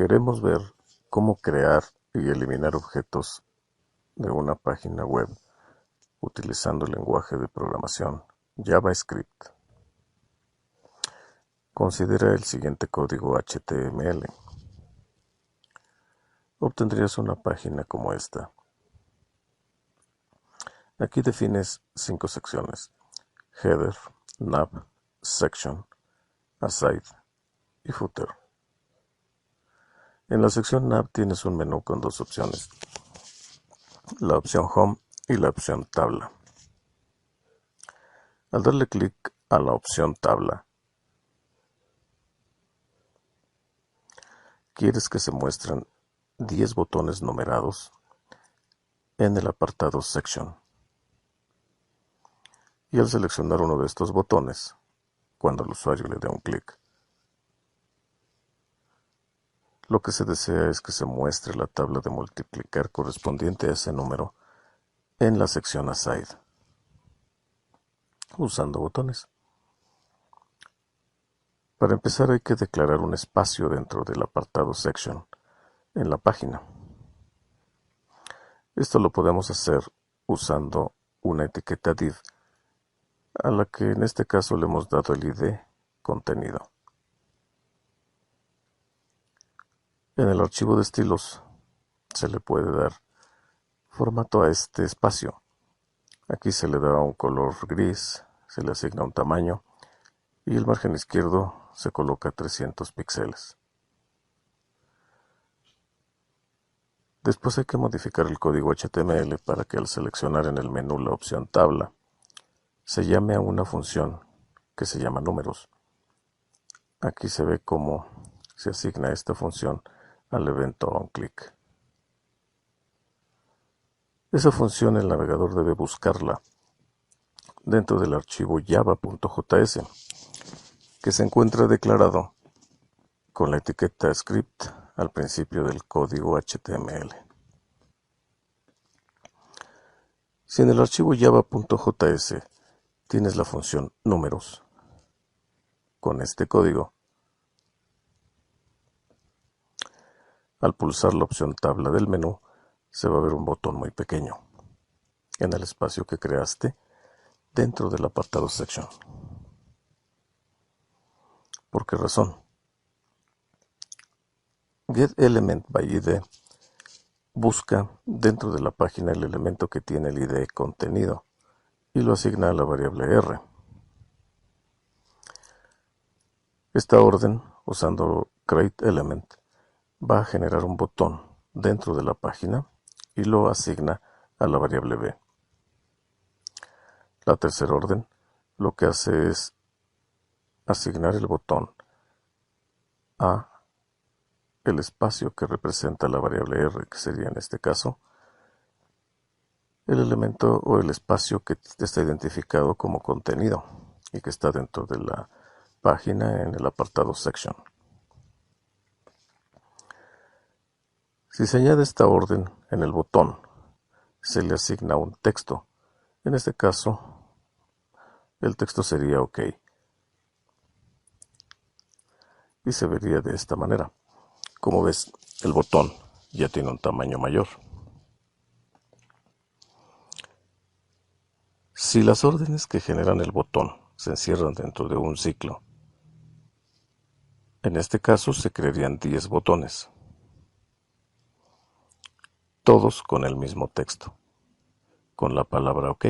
Queremos ver cómo crear y eliminar objetos de una página web utilizando el lenguaje de programación JavaScript. Considera el siguiente código HTML. Obtendrías una página como esta. Aquí defines 5 secciones: header, nav, section, aside y footer. En la sección nav tienes un menú con 2 opciones: la opción home y la opción tabla. Al darle clic a la opción tabla, quieres que se muestren 10 botones numerados en el apartado section. Y al seleccionar uno de estos botones, cuando el usuario le dé un clic, lo que se desea es que se muestre la tabla de multiplicar correspondiente a ese número en la sección aside, usando botones. Para empezar hay que declarar un espacio dentro del apartado section en la página. Esto lo podemos hacer usando una etiqueta div, a la que en este caso le hemos dado el ID contenido. En el archivo de estilos se le puede dar formato a este espacio. Aquí se le da un color gris, se le asigna un tamaño y el margen izquierdo se coloca 300 píxeles. Después hay que modificar el código HTML para que al seleccionar en el menú la opción tabla se llame a una función que se llama números. Aquí se ve cómo se asigna esta función al evento onClick. Esa función el navegador debe buscarla dentro del archivo java.js, que se encuentra declarado con la etiqueta script al principio del código HTML. Si en el archivo java.js tienes la función números con este código, al pulsar la opción tabla del menú se va a ver un botón muy pequeño en el espacio que creaste dentro del apartado section. ¿Por qué razón? getElementById busca dentro de la página el elemento que tiene el ID contenido y lo asigna a la variable R. Esta orden, usando createElement, va a generar un botón dentro de la página y lo asigna a la variable B. La tercera orden lo que hace es asignar el botón a el espacio que representa la variable R, que sería en este caso el elemento o el espacio que está identificado como contenido y que está dentro de la página en el apartado section. Si se añade esta orden en el botón, se le asigna un texto. En este caso, el texto sería OK. Y se vería de esta manera. Como ves, el botón ya tiene un tamaño mayor. Si las órdenes que generan el botón se encierran dentro de un ciclo, en este caso se crearían 10 botones, todos con el mismo texto, con la palabra OK.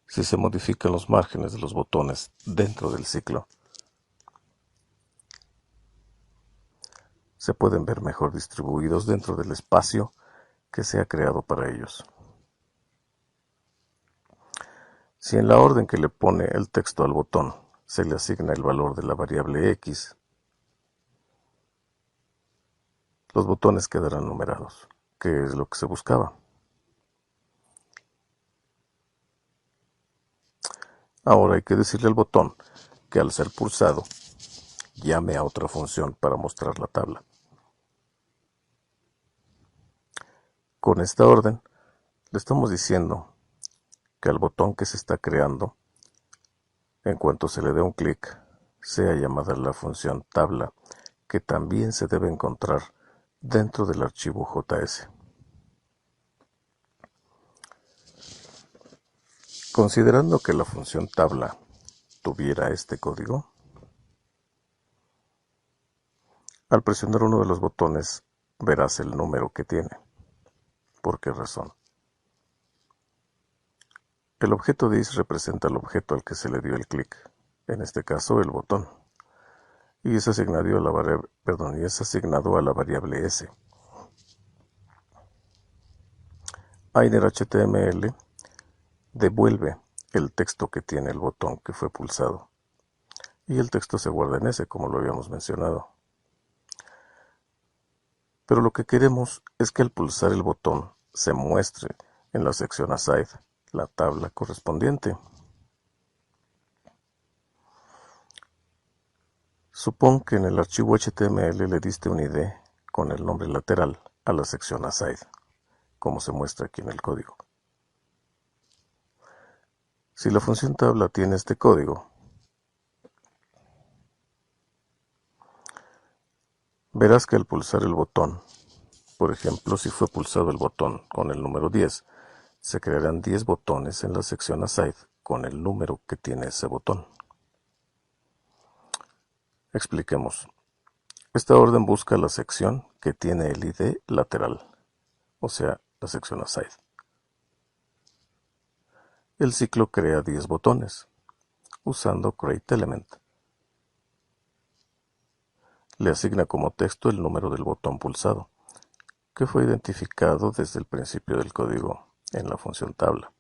Si se modifican los márgenes de los botones dentro del ciclo, se pueden ver mejor distribuidos dentro del espacio que se ha creado para ellos. Si en la orden que le pone el texto al botón se le asigna el valor de la variable X, los botones quedarán numerados, que es lo que se buscaba. Ahora hay que decirle al botón que al ser pulsado llame a otra función para mostrar la tabla. Con esta orden le estamos diciendo que al botón que se está creando, en cuanto se le dé un clic, sea llamada la función tabla, que también se debe encontrar dentro del archivo JS. Considerando que la función tabla tuviera este código, al presionar uno de los botones verás el número que tiene. ¿Por qué razón? El objeto de is representa el objeto al que se le dio el clic, en este caso el botón, y es asignado a la variable s. innerHTML devuelve el texto que tiene el botón que fue pulsado, y el texto se guarda en S, como lo habíamos mencionado. Pero lo que queremos es que al pulsar el botón se muestre en la sección aside la tabla correspondiente. Supón que en el archivo HTML le diste un ID con el nombre lateral a la sección aside, como se muestra aquí en el código. Si la función tabla tiene este código, verás que al pulsar el botón, por ejemplo, si fue pulsado el botón con el número 10, se crearán 10 botones en la sección aside con el número que tiene ese botón. Expliquemos. Esta orden busca la sección que tiene el ID lateral, o sea, la sección aside. El ciclo crea 10 botones, usando createElement. Le asigna como texto el número del botón pulsado, que fue identificado desde el principio del código en la función tabla.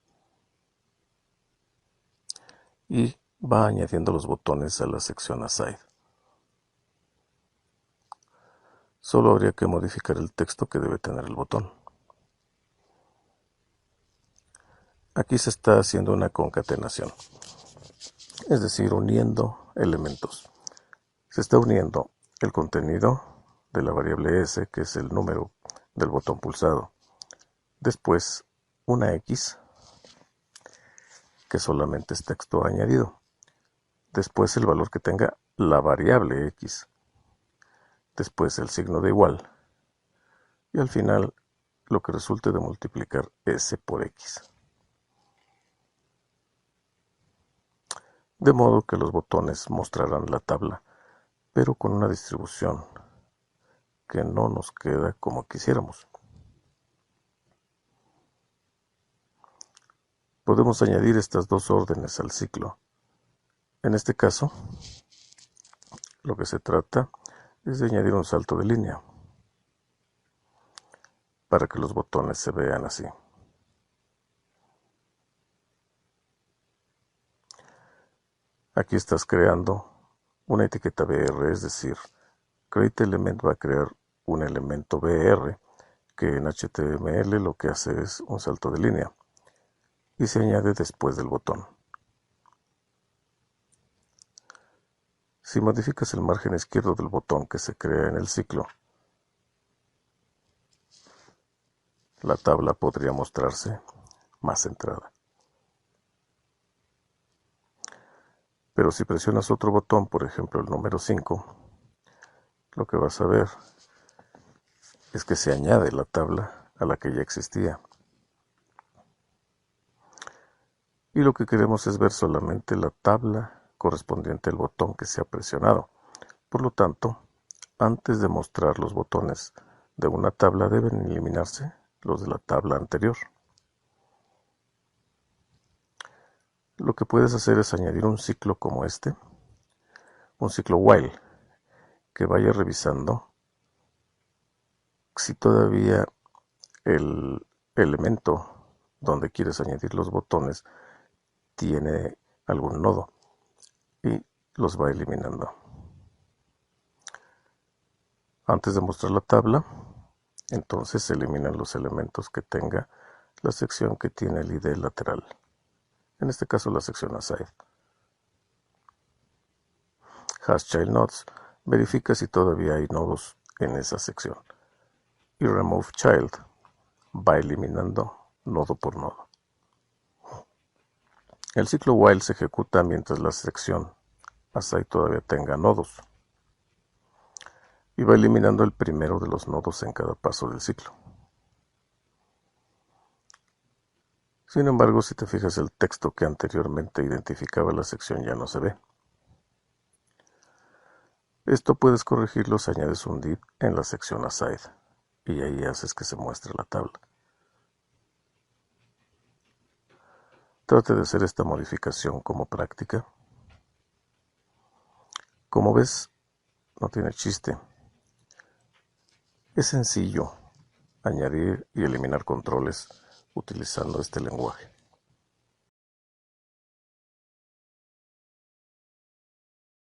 Y va añadiendo los botones a la sección aside. Solo habría que modificar el texto que debe tener el botón. Aquí se está haciendo una concatenación, es decir, uniendo elementos. Se está uniendo el contenido de la variable s, que es el número del botón pulsado. Después, una x, que solamente es texto añadido. Después, el valor que tenga la variable x. Después, el signo de igual. Y al final, lo que resulte de multiplicar s por x. De modo que los botones mostrarán la tabla, pero con una distribución que no nos queda como quisiéramos. Podemos añadir estas dos órdenes al ciclo. En este caso, lo que se trata es de añadir un salto de línea para que los botones se vean así. Aquí estás creando una etiqueta BR, es decir, createElement va a crear un elemento BR que en HTML lo que hace es un salto de línea y se añade después del botón. Si modificas el margen izquierdo del botón que se crea en el ciclo, la tabla podría mostrarse más centrada. Pero si presionas otro botón, por ejemplo el número 5, lo que vas a ver es que se añade la tabla a la que ya existía. Y lo que queremos es ver solamente la tabla correspondiente al botón que se ha presionado. Por lo tanto, antes de mostrar los botones de una tabla deben eliminarse los de la tabla anterior. Lo que puedes hacer es añadir un ciclo como este, un ciclo while, que vaya revisando si todavía el elemento donde quieres añadir los botones tiene algún nodo y los va eliminando. Antes de mostrar la tabla, entonces se eliminan los elementos que tenga la sección que tiene el ID lateral. En este caso la sección aside. HashChildNodes verifica si todavía hay nodos en esa sección. Y RemoveChild va eliminando nodo por nodo. El ciclo while se ejecuta mientras la sección aside todavía tenga nodos, y va eliminando el primero de los nodos en cada paso del ciclo. Sin embargo, si te fijas, el texto que anteriormente identificaba la sección ya no se ve. Esto puedes corregirlo si añades un div en la sección aside, y ahí haces que se muestre la tabla. Trate de hacer esta modificación como práctica. Como ves, no tiene chiste. Es sencillo añadir y eliminar controles utilizando este lenguaje.